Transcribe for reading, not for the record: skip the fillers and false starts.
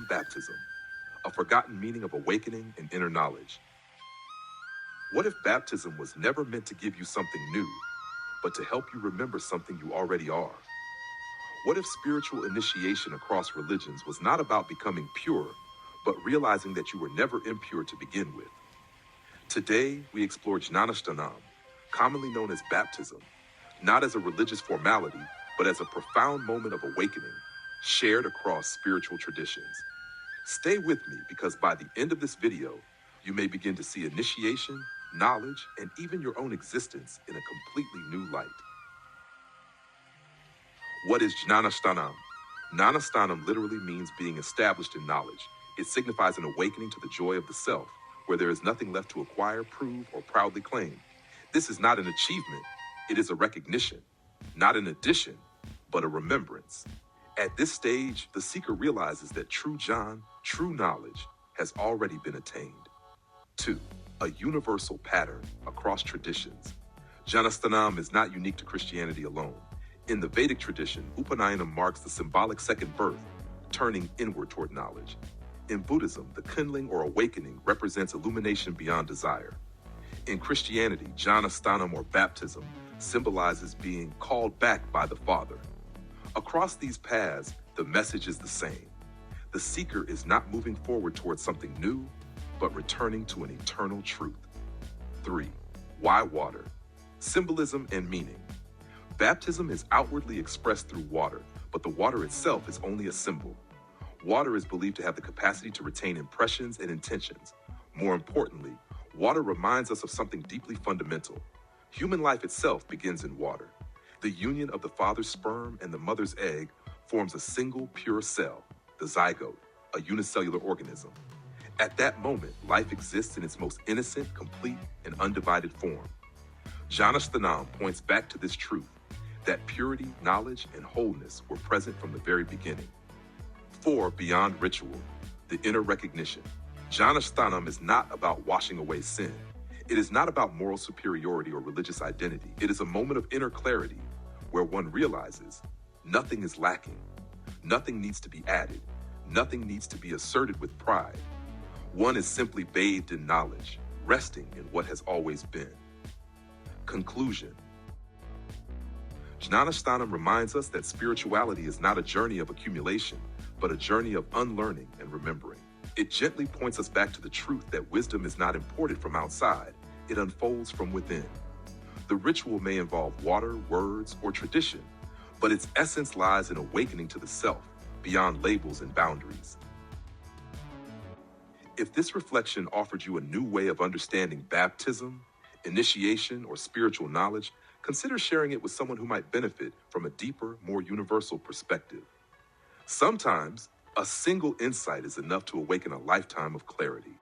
baptism, a forgotten meaning of awakening and inner knowledge. What if baptism was never meant to give you something new, but to help you remember something you already are? What if spiritual initiation across religions was not about becoming pure, but realizing that you were never impure to begin with? Today, we explore Jnanasthānam, commonly known as baptism, not as a religious formality, but as a profound moment of awakening, shared across spiritual traditions. Stay with me because by the end of this video, you may begin to see initiation, knowledge, and even your own existence in a completely new light. What is Jnanasthānam? Jnanasthānam literally means being established in knowledge. It signifies an awakening to the joy of the self, where there is nothing left to acquire, prove, or proudly claim. This is not an achievement, it is a recognition, not an addition, but a remembrance. At this stage, the seeker realizes that true jhana, true knowledge, has already been attained. 2. A universal pattern across traditions. Jnanasthānam is not unique to Christianity alone. In the Vedic tradition, Upanayanam marks the symbolic second birth, turning inward toward knowledge. In Buddhism, the kindling or awakening represents illumination beyond desire. In Christianity, Jnanasthānam or baptism symbolizes being called back by the Father. Across these paths, the message is the same. The seeker is not moving forward towards something new, but returning to an eternal truth. 3. Why water? Symbolism and meaning. Baptism is outwardly expressed through water, but the water itself is only a symbol. Water is believed to have the capacity to retain impressions and intentions. More importantly, water reminds us of something deeply fundamental. Human life itself begins in water. The union of the father's sperm and the mother's egg forms a single pure cell, the zygote, a unicellular organism. At that moment, life exists in its most innocent, complete, and undivided form. Jnanasthānam points back to this truth, that purity, knowledge, and wholeness were present from the very beginning. 4. Beyond ritual, the inner recognition. Jnanasthānam is not about washing away sin. It is not about moral superiority or religious identity. It is a moment of inner clarity where one realizes nothing is lacking, nothing needs to be added, nothing needs to be asserted with pride. One is simply bathed in knowledge, resting in what has always been. Conclusion. Jnanasthānam reminds us that spirituality is not a journey of accumulation, but a journey of unlearning and remembering. It gently points us back to the truth that wisdom is not imported from outside, it unfolds from within. The ritual may involve water, words, or tradition, but its essence lies in awakening to the self, beyond labels and boundaries. If this reflection offered you a new way of understanding baptism, initiation, or spiritual knowledge, consider sharing it with someone who might benefit from a deeper, more universal perspective. Sometimes, a single insight is enough to awaken a lifetime of clarity.